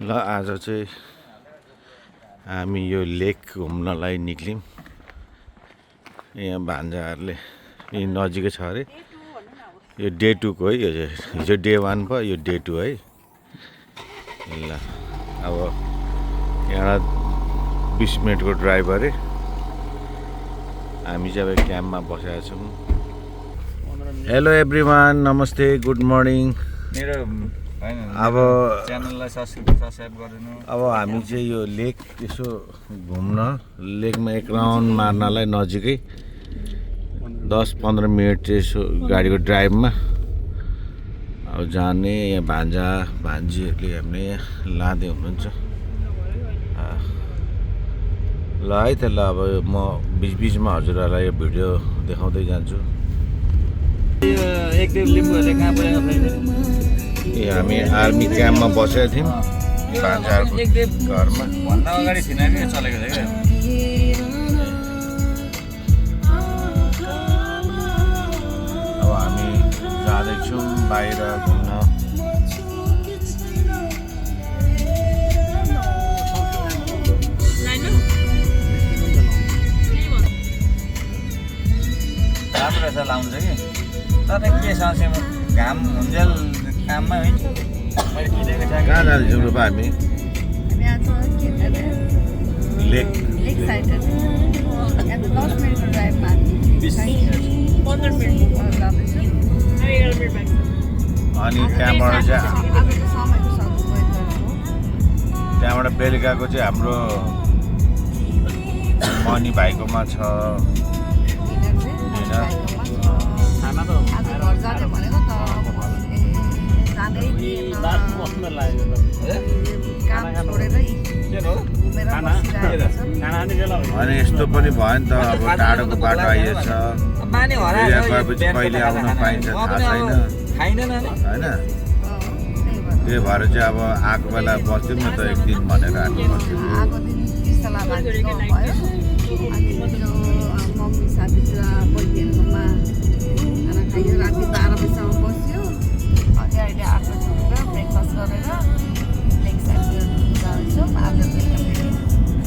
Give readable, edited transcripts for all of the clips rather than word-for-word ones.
ल आज चाहिँ हामी यो लेक घुम्नलाई निक्ल्यौँ। यहाँ भान्जाहरूले यी नजिकै छ अरे। यो डे 2 को है, यो हिजो डे 1 भयो, यो डे 2 है। ल अब यहाँ 20 मिनटको ड्राइभ अरे। हामी चाहिँ अब क्याम्पमा बसेका छौँ। हेलो एभ्रिवान, नमस्ते, गुड मर्निङ। अब च्यानललाई सब्स्क्राइब गरिदिनु। अब हामी चाहिँ यो लेक यसो घुम्न, लेकमा एक राउन्ड मार्नलाई नजिकै 10-15 मिनट चाहिँ यसो गाडीको ड्राइभमा अब जाने। यहाँ भान्जा भान्जीहरूले हामीले लाँदै हुनुहुन्छ। ल है त, ल अब म बिचबिचमा हजुरहरूलाई यो भिडियो देखाउँदै जान्छु। एकदेव लिम्बूहरूले कहाँ परेको छैन। हामी आर्मी क्याम्पमा बसेका थियौँ भान्जाहरूको घरमा। भन्दा अगाडि थिएन कि चलेको थियो क्या। अब हामी जाँदैछौँ बाहिर घुम्न। राम्रो रहेछ लाउँछ कि, तर के समस्यामा घाम हुन्जेल काममा है। मैले किनेको थिएँ। कहाँ जाँदैछौँ रूपा हामी? लेक अनि त्यहाँबाट बेलुकाको चाहिँ हाम्रो मनी भाइकोमा छ खाना त अनि यस्तो पनि भयो नि त। अब टाढोको बाटो आइएछ, माने गएपछि कहिले आउन पाइन्छ थाहा छैन होइन। त्यही भएर चाहिँ अब आएको बेला बस्थ्यौँ न त एक दिन भनेर हामी बस्थ्यौँ। मम्मी साथी र बहिनीहरूकोमा खाना खायो। राति 12 बजीसम्म बस्यो। अनि अहिले 8 बजी उठेर ब्रेकफास्ट गरेर लेक साइडतिर जान्छौँ। आज बेलुका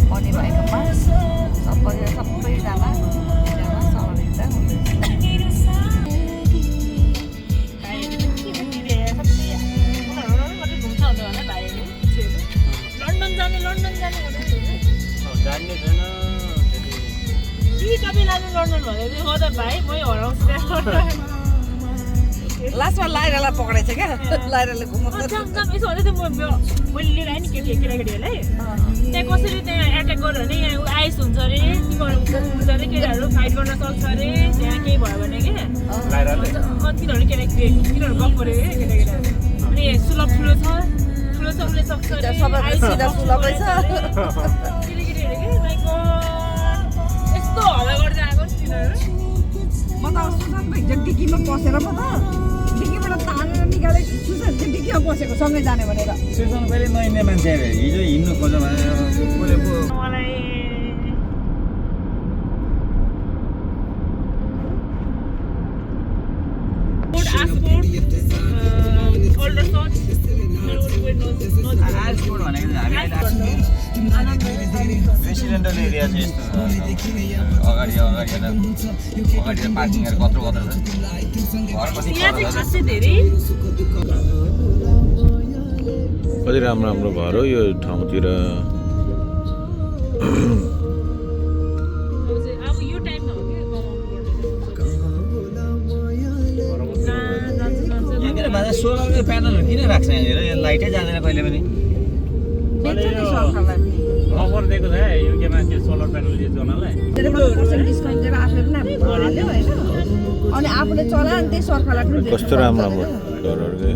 मनी भाइकोमा सबैजना सवारीमा लास्टमा लाइरालाई पक्रेछ क्या। लाइराले घुमाउँछ। मैले लिएर आएँ नि केटाकेटीहरूलाई त्यहाँ कसरी त्यहाँ एट्याक गर्यो भने यहाँ आइस हुन्छ अरे, हुन्छ अरे, केटाहरू फाइट गर्न सक्छ अरे त्यहाँ केही भयो भने के तिनीहरू तिनीहरू गफ गऱ्यो क्या केटाकेटीहरू। अनि सुलभ ठुलो छ उसले सक्छ अरे, सुलभै छ। केटाकेटीहरू के लाइक यस्तो हल्ला गर्दै आएको तिनीहरू। म त सुशान्त भाइ डिक्कीमा पसेर म त डिक्कीबाट तानेर निकाले। सुशान्त चाहिँ डिक्कीमा बसेको सँगै जाने भनेर। सुशान्त कहिले नहिँड्ने मान्छे अरे। हिजो हिँड्नु खोज्यो भने कसले पो मलाई आइसपोर्ट भनेको चाहिँ हामी रेसिडेन्टल एरिया चाहिँ यस्तो अगाडि पार्किङहरू कत्रो छ। कति राम्रो राम्रो घर हो यो ठाउँतिर। सोलरको प्यानलहरू किन राख्छ यहाँनिर? यो लाइटै जाँदैन कहिले पनि। अफर दिएको छ युके मान्छे सोलर प्यानल युज गर्नलाई। अनि आफूले चला अनि त्यही सरकारलाई पनि कस्तो राम्रो राम्रो घरहरू के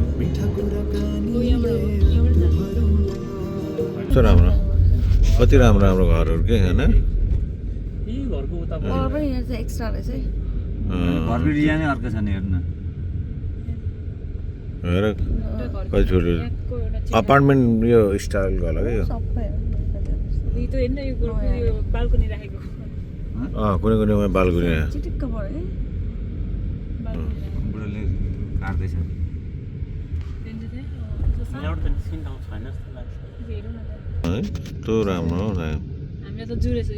कस्तो राम्रो, कति राम्रो राम्रो घरहरू के होइन। घरको उता पनि यहाँ चाहिँ एक्स्ट्रा रहेछ है। घरको डिजाइनै अर्को छ नि हेर्नु न। हेर कति छोटो अपार्टमेन्ट यो स्टाइल होला क्या यो। बाल्कनी राखेको कुनै कुनैमा बाल्कनी चिटिक्क पऱ्यो है। बुढोले काट्दैछ। यहाँबाट त निस्किने ठाउँ छैन जस्तो लाग्छ हेरौँ न त है त्यो राम्रो हो हामीले त जुरेछ यो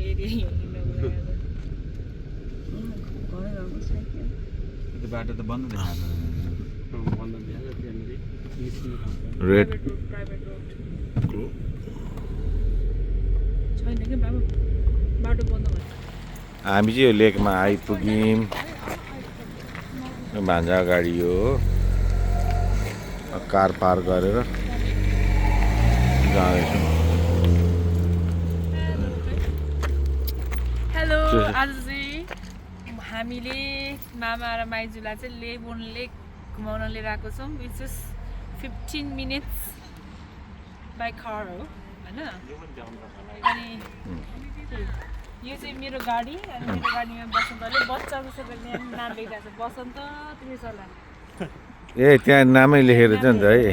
एरिया हिँड्नको लागि घरै घरमा साइकल त्यो बाटो त बन्द देखाएको बन्द भइहाल्यो त्यहाँनिर निस्किने ठाउँ छैन रेड प्राइभेट रोड छैन कि बाबु बाटो बन्द भयो हामी चाहिँ यो लेकमा आइपुग्यौँ यो भान्जा गाडी हो कार पार गरेर जाँदैछौँ हेलो आज चाहिँ हामीले मामा र माइजूलाई चाहिँ लेबोन लेक घुमाउन लिएर आएको छौँ which is 15 minutes by car हो होइन अनि यो चाहिँ मेरो गाडी अनि मेरो गाडीमा बसन्तले बच्चा जस्तो गर्ने नाम लेखिरहेको छ बसन्त त्रिशला ए त्यहाँ नामै लेखेर छ नि त है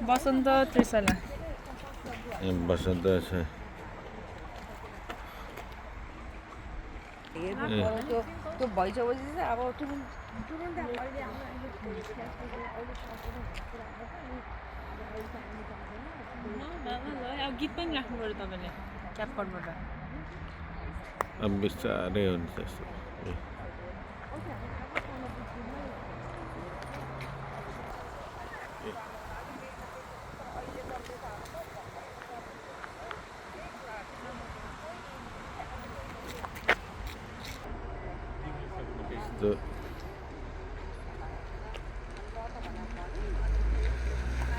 बसन्त त्रिशला ए बसन्त छ त्यो भइसकेपछि चाहिँ अब तुरुन्तै अहिले अब गीत पनि राख्नु पऱ्यो तपाईँले क्यापकटबाट अब बिस्तारै हुन्छ त्यस्तो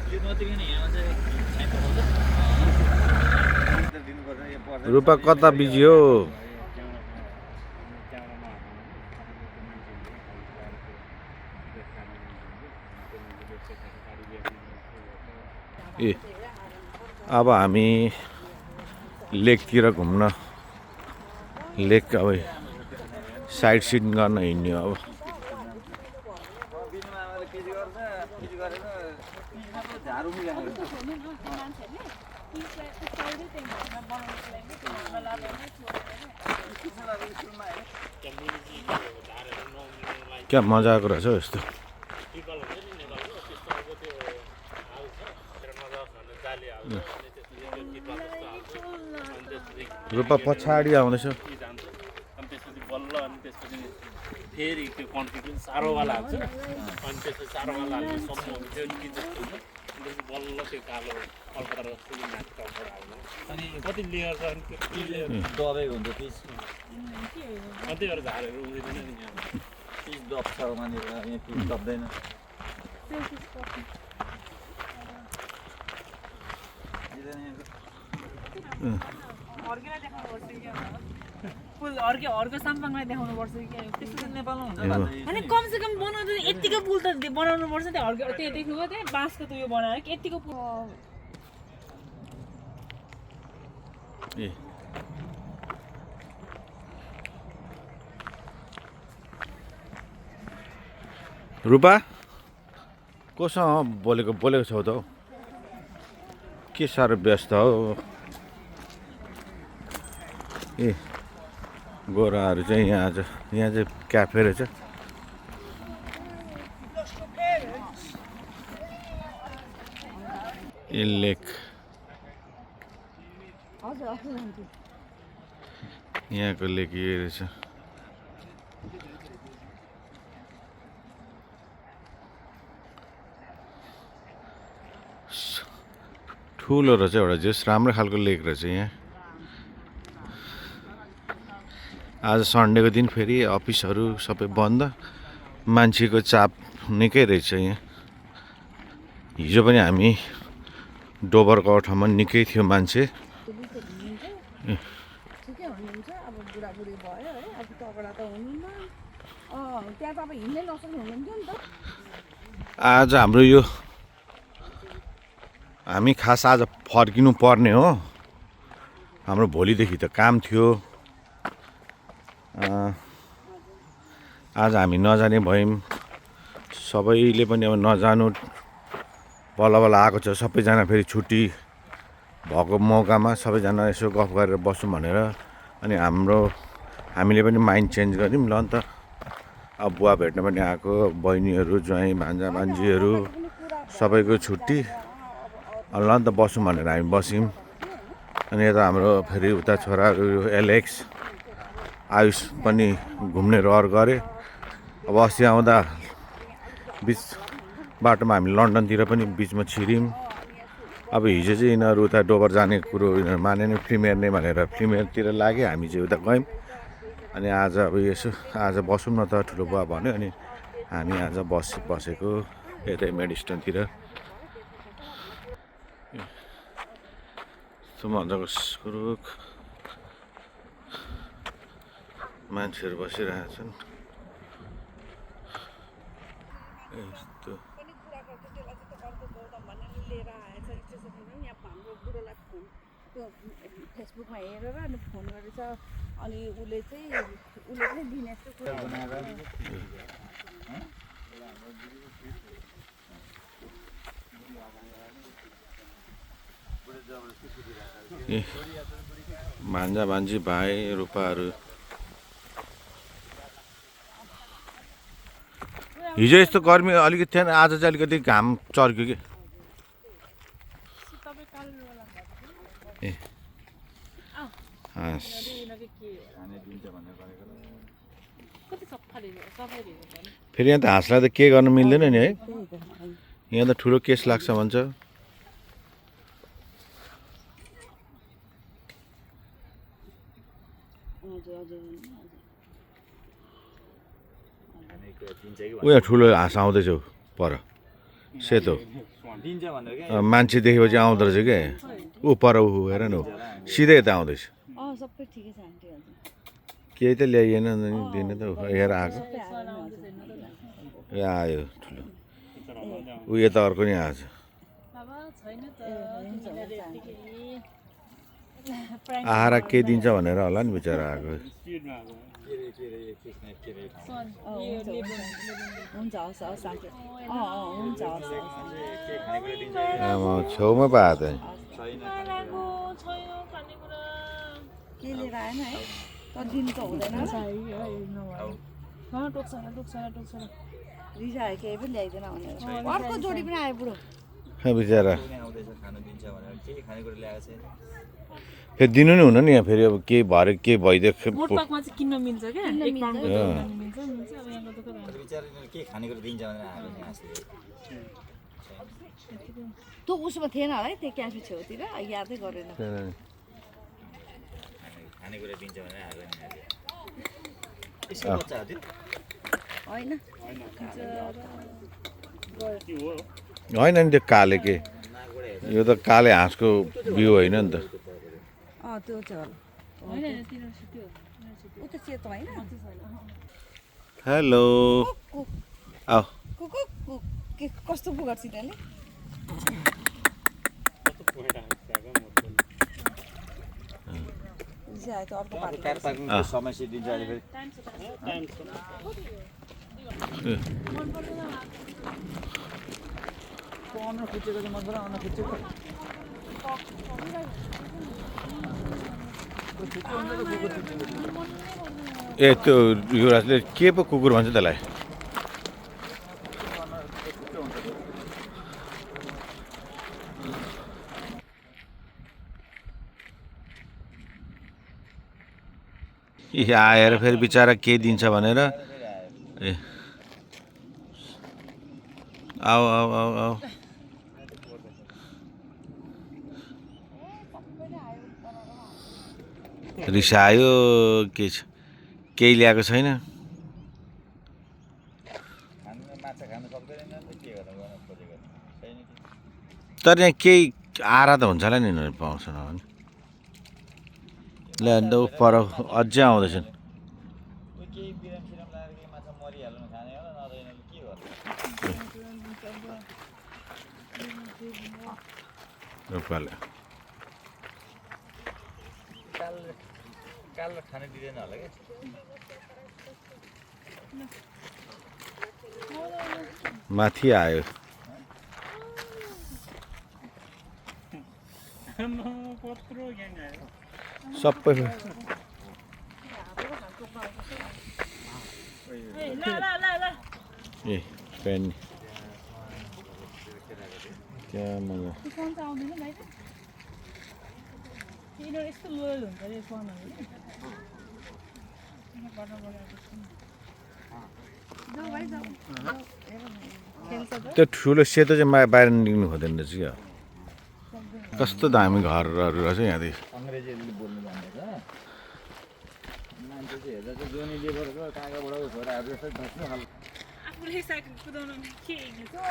यो नतिकन यहाँ चाहिँ रूपा कता बिजी हो ए अब हामी लेकतिर घुम्न लेक अब साइड सिन गर्न हिँड्ने अब बिजुमा आमाले के गर्छ के गरेर झाडु मिलाएको क्या मजाको रहेछ हौ यस्तो रूपा पछाडि आउँदैछ अनि त्यसपछि बल्ल अनि त्यसपछि फेरि त्यो कन्फिडेन्स साह्रोवाला हाल्छ अनि त्यसपछि साह्रोवाला हाल्ने सम्म त्यो निकिन्छ अनि त्यसपछि बल्ल त्यो कालो कलकत्ता जस्तो माथि टपर हाल्नु अनि कति लेयर छ अनि त्यो लेयर दबेको हुन्छ पिस कति गरेर झारहरू उम्रिँदैन नि यहाँ पिस दब्छ मानेर यहाँ पिस दब्दैन अर्को साम्पाङलाई देखाउनुपर्छ कि त्यस्तो त नेपालमा हुन्छ अनि कमसेकम बनाउँदा यतिको पुल त बनाउनु पर्छ नि अर्को त्यहाँ देख्नुभयो त्यहाँ बाँसको त उयो बनाएर कि यतिको पुल ए रूपा कोसँग बोलेको छौ त हौ के साह्रो व्यस्त हो ए गोराहरू चाहिँ यहाँ चाहिँ क्याफे रहेछ ए लेक यहाँको लेक यो रहेछ ठुलो रहेछ एउटा जस राम्रो खालको लेक रहेछ यहाँ आज सन्डेको दिन फेरि अफिसहरू सबै बन्द मान्छेको चाप निकै रहेछ यहाँ हिजो पनि हामी डोबरको ठाउँमा निकै थियो मान्छे ठिकै हुनुहुन्छ अब बुढाबुढी भयो है अब तगडा त हुनुहुन्न त्यहाँ त अब हिँड्नै नसक्नु हुनुहुन्थ्यो नि त आज हाम्रो यो हामी खास आज फर्किनु पर्ने हो हाम्रो भोलिदेखि त काम थियो आज हामी नजाने भयौँ सबैले पनि अब नजानु बल्ल बल्ल आएको छ सबैजना फेरि छुट्टी भएको मौकामा सबैजना यसो गफ गरेर बसौँ भनेर अनि हामीले पनि माइन्ड चेन्ज गऱ्यौँ ल अन्त अब बुवा भेट्न पनि आएको बहिनीहरू ज्वाइँ भान्जा भान्जीहरू सबैको छुट्टी ल नि त बसौँ भनेर हामी बस्यौँ अनि यता हाम्रो फेरि उता छोराहरू एलेक्स आयुष पनि घुम्ने रहर गरे अब अस्ति आउँदा बिच बाटोमा हामी लन्डनतिर पनि बिचमा छिर्यौँ अब हिजो चाहिँ यिनीहरू उता डोबर जाने कुरो यिनीहरू मानेन फिल्म हेर्ने भनेर फिल्म हेर्नेतिर लाग्यो हामी चाहिँ उता गयौँ अनि आज अब यसो आज बसौँ न त ठुलो बुवा भन्यो अनि हामी आज बसेको यतै मेडिस्टनतिर मजाको सुरुक मान्छेहरू बसिरहेछन् यस्तो फेसबुकमा हेरेर अनि फोन गरेछ अनि उसले पनि दिने जस्तो कुरा भान्जा भान्जी भाइ रूपाहरू हिजो यस्तो गर्मी अलिकति थिएन आज चाहिँ अलिकति घाम चर्क्यो कि ए फेरि यहाँ त हाँसलाई त के गर्नु मिल्दैन नि है यहाँ त ठुलो केस लाग्छ भन्छ उयो ठुलो हाँस आउँदैछ पर सेतो मान्छे देखेपछि आउँदो रहेछ क्या ऊ पर ऊ हेर न सिधै यता आउँदैछ सबै ठिकै छ आन्टी हजुर केही त ल्याइएन दिने त हेर आएको ए आयो ठुलो ऊ यता अर्को नि आएछ आएर के दिन्छ भनेर होला नि बिचरा आएको हुन्छ हस् हस् आन्टी हुन्छ छेउमा पाए त के लिएर आएन है तर दिनु त हुँदैन रिसायो केही पनि ल्याइदिएन भनेर अर्को जोडी पनि आयो बुढो बिचरा खानु दिन्छ भनेर केही खानेकुरा ल्याएको छैन फेरि दिनु नि हुन नि यहाँ फेरि अब के भएर के भइदियो मोटपाकमा चाहिँ किन्न मिल्छ क्या एक पाउन्डको मिल्छ अब यहाँको दुःख बिचारा के खानेकुरा दिन्छ भनेर आएको नि हाँसले त्यो उसमा थिएन होला है त्यो क्याफे छेउतिर यादै गरेन खानेकुरा दिन्छ भनेर आएको नि यसो बच्चा हो त्यो होइन होइन नि त्यो काले के यो त काले हाँसको बिउ होइन नि त त्यो चाहिँ होला ऊ त सेतो होइन हेलो आऊ के कस्तो पो गर्छ तिनीहरूले त अर्को पार्टी समस्या दिन्छ अहिले फेरि अन्न खुच्चेको चाहिँ मन पऱ्यो अन्न खुच्चेको ए त्यो युवराजले के पो कुकुर भन्छ त्यसलाई आएर फेरि बिचरा के दिन्छ भनेर ए आऊ आऊ आऊ आऊ रिसायो के छ केही ल्याएको छैन तर यहाँ केही आरा त हुन्छ होला नि यिनीहरू पाउँछन् होला नि ल अन्त पर अझै आउँदैछन् रूपाले कालो खाने दिँदैन होला क्या माथि आयो सबै ए पेन क्या मजा तुफान चाहिँ आउँदैन बाहिर यिनीहरू यस्तो लोयल हुन्छ अरे फोनहरू खेल्छ त त्यो ठुलो सेतो चाहिँ बाहिर निक्ल्नु खोज्दैन रहेछ क्या कस्तो दामी घरहरू रहेछ यहाँदेखि अङ्ग्रेजीले बोल्नु भन्दैछ मान्छे चाहिँ हेर्दा चाहिँ जोनी लेबरको काका बुढाको छोराहरू जस्तै धस्नु खालको आफूले साइकल कुदाउनु के त्यो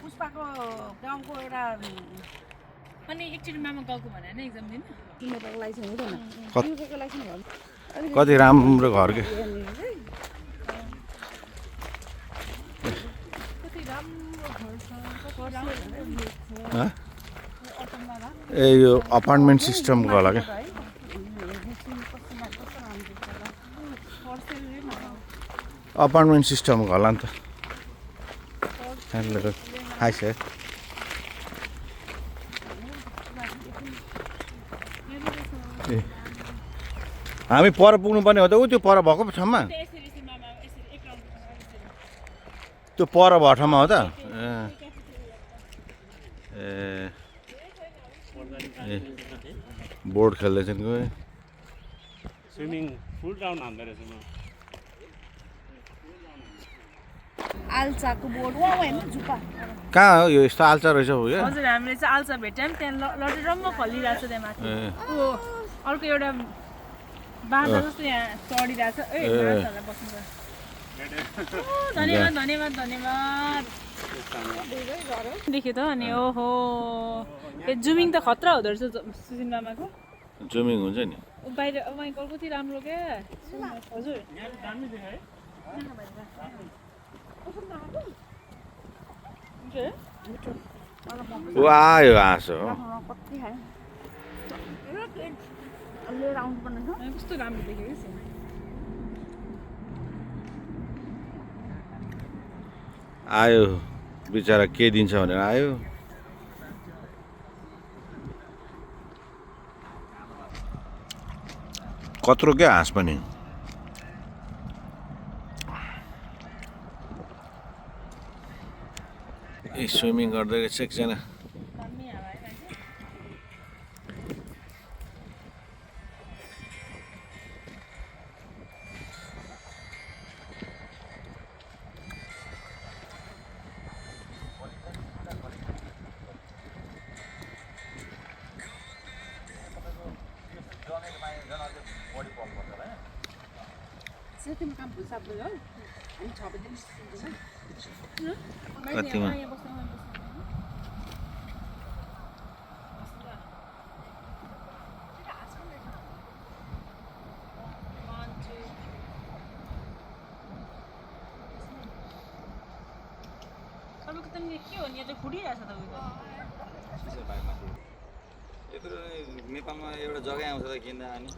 पुष्पाको गाउँको एउटा अनि एकचोटि मामा गएको भने होइन एक्जाम दिन किनेको लाइसेन्स हुँदैन कत- युकेको लाइसेन्स भयो कति राम्रो घर के यहाँनिर चाहिँ कति राम्रो घर छ कति राम्रो हँ? ए यो अपार्टमेन्ट सिस्टमको होला क्या अपार्टमेन्ट सिस्टमको होला नि त हेलो हाई सर ए हामी पर पुग्नुपर्ने हो त ऊ त्यो पर भएको पो ठाउँमा यसरी यसरी मामा यसरी एक राउन्ड त्यो पर भएको ठाउँमा हो त ए ए बोर्ड खेल्दैछन् कोही स्विमिङ फुल डाउन हान्दो रहेछ म आल्चाको बोर्ड वहाँ होइन झुपा कहाँ हो यो यस्तो आल्चा रहेछ हो क्या हजुर हामीले चाहिँ आल्सा भेट्यौँ त्यहाँ लटेरम्म खलिरहेको छ त्यहाँ माथि ए ऊ अर्को एउटा बाँधा जस्तो यहाँ चढिरहेको छ ए मान्छेहरूलाई बस्नु धन्यवाद धन्यवाद धन्यवाद देखेँ त अनि ओहो यो जुमिङ त खतरा हुँदो रहेछ सुसिन मामाको जुमिङ हुन्छ नि ऊ बाहिर वाइङ कति राम्रो क्या हजुर ऊ आयो हाँसो कति खायो लिएर आउनुपर्ने छ कस्तो राम्रो देखेँ कि आयो बिचरा के दिन्छ भनेर आयो कत्रो क्या हाँस पनि ए स्विमिङ गर्दै रहेछ एकजना तिम्रो काम भइसक्यो हो हामी 6 बजे निस्किन्छौँ कतिमा तपाईँको त के हो नि यो चाहिँ फुटिरहेछ तपाईँको यत्रो नेपालमा एउटा जग्गा आउँछ त किन्दा अनि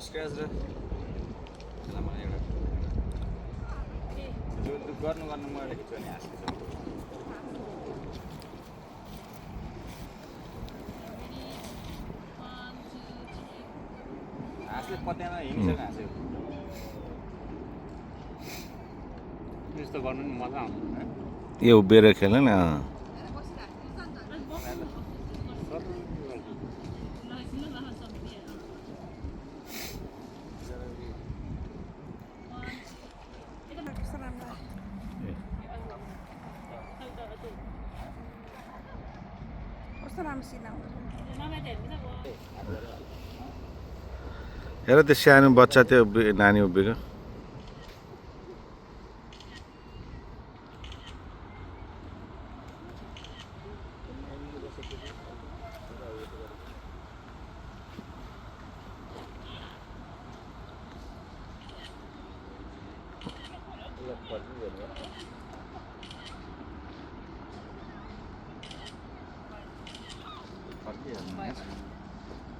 स्क्र्याच र मलाई एउटा जो गर्नु म एउटा खिच्छु नि हाँस्छु हाँस्यो पत्यामा हिँडिसक्यो हाँस्यो यस्तो गर्नु नि मजा आउँछ यो उभिएर खेल्नु न कस्तो राम्रो सिन आउँछ हेर त्यो सानो बच्चा त्यो नानी उभिएको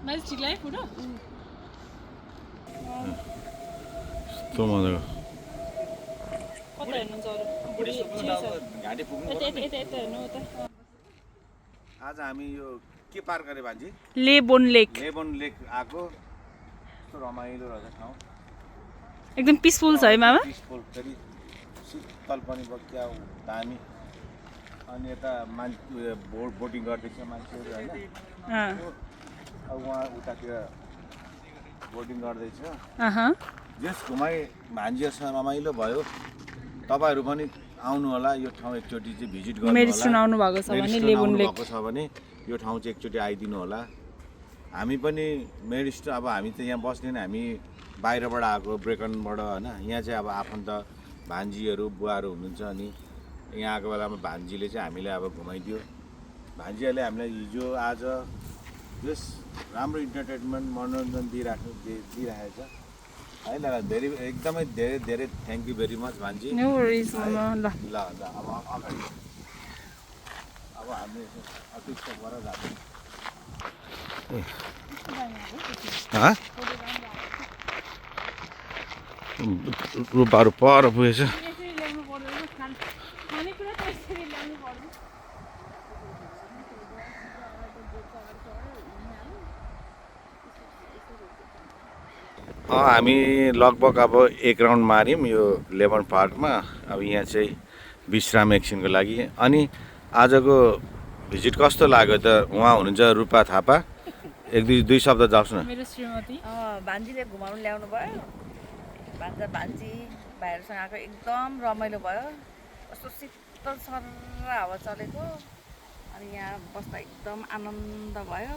मैले ठिक लाग्यो फोटो यस्तो मजाको कता हेर्नुहुन्छ अरू घाँटी पुग्नु यता यता यता यता हेर्नु उता आज हामी यो के पार गरे भान्जी लेबोन लेक लेबन लेक आएको कस्तो रमाइलो रहेछ ठाउँ एकदम पिसफुल छ है मामा पिसफुल फेरि शीतल पनि भयो क्या दामी अनि यता मान्छे बोटिङ गर्दैछ मान्छेहरू होइन अब उहाँ उतातिर बोटिङ गर्दैछ जस घुमाइ भान्जीहरूसँग रमाइलो भयो तपाईँहरू पनि आउनु होला यो ठाउँ एकचोटि चाहिँ भिजिट गर्नु होला मेरिस्टोन आउनु भएको छ भने लेबुन लेक भएको छ भने यो ठाउँ चाहिँ एकचोटि आइदिनु होला हामी पनि मेरिस्टोन अब हामी त यहाँ बस्ने हामी बाहिरबाट आएको ब्रेकनबाट होइन यहाँ चाहिँ अब आफन्त भान्जीहरू बुवाहरू हुनुहुन्छ अनि यहाँ आएको बेलामा भान्जीले चाहिँ हामीलाई अब घुमाइदियो भान्जीहरूले हामीलाई हिजो आज जस राम्रो इन्टरटेनमेन्ट मनोरञ्जन दिइराखेको छ है ल धेरै एकदमै धेरै धेरै थ्याङ्क यू भेरी मच भान्जी नो वरिज ल ल ल अब अगाडि अब हामी अतिष्ठ भएर जान्छौँ रूपहरू पर पुगेछ हामी लगभग अब एक राउन्ड माऱ्यौँ यो लेमन पार्कमा अब यहाँ चाहिँ विश्राम एकछिनको लागि अनि आजको भिजिट कस्तो लाग्यो त उहाँ हुनुहुन्छ रूपा थापा एक दुई शब्द जाओस् न मेरो श्रीमती भान्जीले घुमाउनु ल्याउनु भयो भान्जा भान्जी भाइहरूसँग आएको एकदम रमाइलो भयो कस्तो शीतल सर हावा चलेको अनि यहाँ बस्दा एकदम आनन्द भयो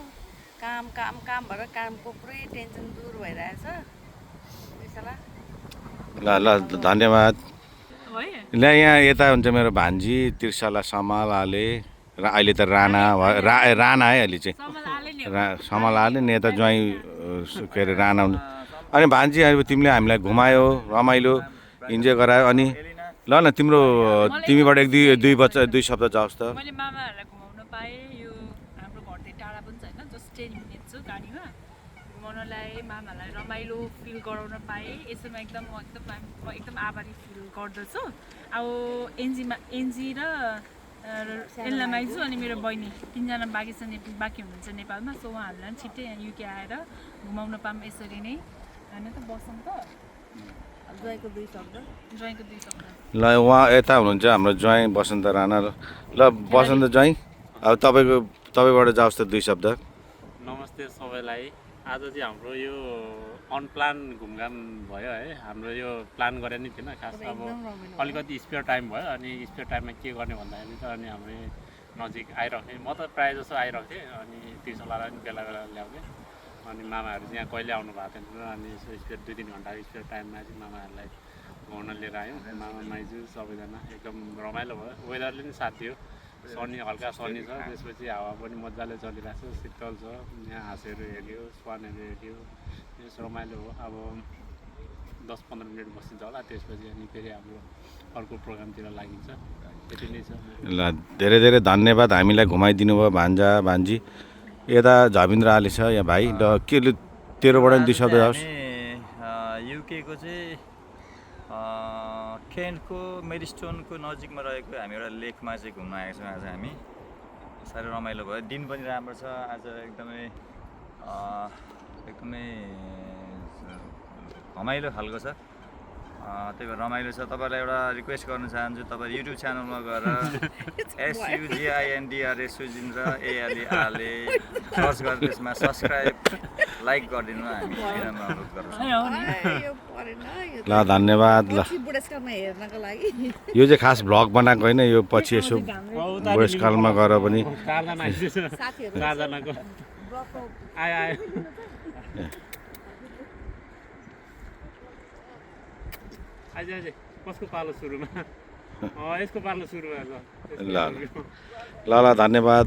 काम काम काम भएर कामको पुरै टेन्सन दूर भइरहेछ ल ल धन्यवाद ल यहाँ यता हुन्छ मेरो भान्जी त्रिशला समालाले र अहिले त राणा भयो राणा है अहिले चाहिँ समालाले नि यता ज्वाइँ के अरे राणा अनि भान्जी अब तिमीले हामीलाई घुमायो रमाइलो इन्जोय गरायो अनि ल न तिम्रो तिमीबाट दुई शब्द जाओस् त मैले मामाहरूलाई घुमाउन पाएँ यो हाम्रो घरदेखि टाढा पनि छैन जस्ट 10 मिनट छ गाडीमा घुमाउनलाई मामाहरूलाई रमाइलो फिल गराउन पाएँ यसमा एकदम म एकदम आभारी फिल गर्दछु अब एनजी र एल्ला माइजू अनि मेरो बहिनी 3 जना बाँकी हुनुहुन्छ नेपालमा सो उहाँहरूलाई पनि छिट्टै यहाँ युके आएर घुमाउन पाऊँ यसरी नै होइन त बसन्त ज्वाइँको दुई शब्द ल उहाँ यता हुनुहुन्छ हाम्रो ज्वाइँ बसन्त राणा ल बसन्त ज्वाइँ अब तपाईँबाट जाओस् त दुई शब्द नमस्ते सबैलाई आज चाहिँ हाम्रो यो अनप्लान घुमघाम भयो है हाम्रो यो प्लान गरे नै थिएन खास अब अलिकति स्पेयर टाइम भयो अनि स्पेयर टाइममा के गर्ने भन्दाखेरि त अनि हाम्रो नजिक आइरहेको म त प्रायः जसो आइरहेको थिएँ अनि त्रिशलालाई पनि बेला बेला ल्याउँथेँ अनि मामाहरू चाहिँ यहाँ कहिले आउनु भएको थिएन अनि यसो स्पेयर 2-3 घन्टाको स्पेयर टाइममा चाहिँ मामाहरूलाई घुमाउन लिएर आयौँ मामा माइजू सबैजना एकदम रमाइलो भयो वेदरले पनि साथ दियो सनी हल्का सनी छ त्यसपछि हावा पनि मजाले चलिरहेको छ शीतल छ यहाँ हाँसहरू हेऱ्यो स्वानहरू हेऱ्यो त्यस रमाइलो हो अब 10-15 मिनट बसिन्छ होला त्यसपछि अनि फेरि हाम्रो अर्को प्रोग्रामतिर लागिन्छ त्यति नै छ ल धेरै धेरै धन्यवाद हामीलाई घुमाइदिनु भयो भान्जी यता झबिन्द्र आले छ यहाँ भाइ ल के तेरोबाट नि दुई शब्द जाओस् युकेको चाहिँ केन्टको मेरिस्टोनको नजिकमा रहेको हामी एउटा लेकमा चाहिँ घुम्न आएका छौँ आज हामी साह्रै रमाइलो भयो दिन पनि राम्रो छ आज एकदमै रमाइलो खालको छ त्यही भएर रमाइलो छ तपाईँलाई एउटा रिक्वेस्ट गर्न चाहन्छु तपाईँ युट्युब च्यानलमा गएर SUGINDRA सुजिन्द्र ALE सर्च गरेर त्यसमा सब्सक्राइब लाइक गरिदिनु हामी विनम्र अनुरोध गर्छौँ ल धन्यवाद ल बुढेसकालमा हेर्नको लागि यो चाहिँ खास भ्लग बनाएको होइन यो पछि यसो बुढेसकालमा गएर पनि चारजनाको आयो आज कसको पालो सुरुमा यसको पालो सुरुमा ल धन्यवाद